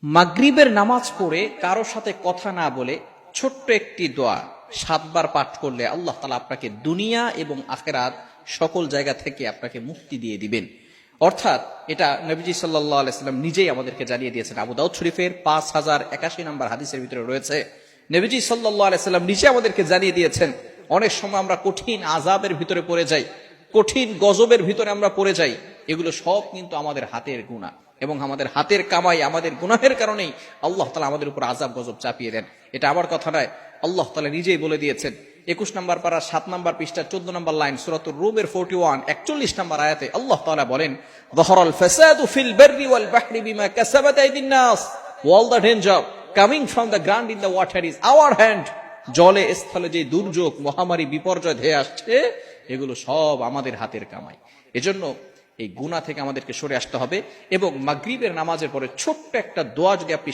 মাগরিবের নামাজ পড়ে কারো সাথে কথা না বলে ছোট্ট একটি দোয়া 7 বার পাঠ করলে আল্লাহ তাআলা আপনাকে দুনিয়া এবং আখিরাত সকল জায়গা থেকে আপনাকে মুক্তি দিয়ে দিবেন। অর্থাৎ এটা নবীজি সাল্লাল্লাহু আলাইহি সাল্লাম নিজেই আমাদেরকে জানিয়ে দিয়েছেন। আবু দাউদ শরীফের 5081 নম্বর হাদিসের ভিতরে রয়েছে, নবীজি সাল্লাল্লাহু আলাইহি সাল্লাম নিজে আমাদেরকে জানিয়ে দিয়েছেন, অনেক সময় আমরা কঠিন আযাবের ভিতরে পড়ে যাই, কঠিন গজবের ভিতরে আমরা পড়ে যাই, এগুলো সব কিন্তু আমাদের হাতের গুনাহ এবং আমাদের হাতের কামাই, আমাদের গুনাহের কারণেই আল্লাহ তাআলা আমাদের উপর আযাব গজব চাপিয়ে দেন। এটা আমার কথা নয়, আল্লাহ তাআলা নিজেই বলে দিয়েছেন। 21 নম্বর পারা 7 নম্বর পৃষ্ঠা 14 নম্বর লাইন সূরাতুর রুমের 41 41 নম্বর আয়াতে আল্লাহ তাআলা বলেন, যাহারাল ফাসাদু ফিল বাররি ওয়াল বাহরি বিমা কাসাবাত আইদিন নাস ওয়াল the danger coming from the ground in the water is our hand. জলে স্থলে যে দুর্যোগ, মহামারী, বিপর্যয় ধেয়ে আসছে, এগুলো সব আমাদের হাতের কামাই। এজন্য এই গুনাহ থেকে আমাদেরকে সরে আসতে হবে এবং মাগরিবের নামাজের পরে ছোট্ট একটা দোয়া যদি আপনি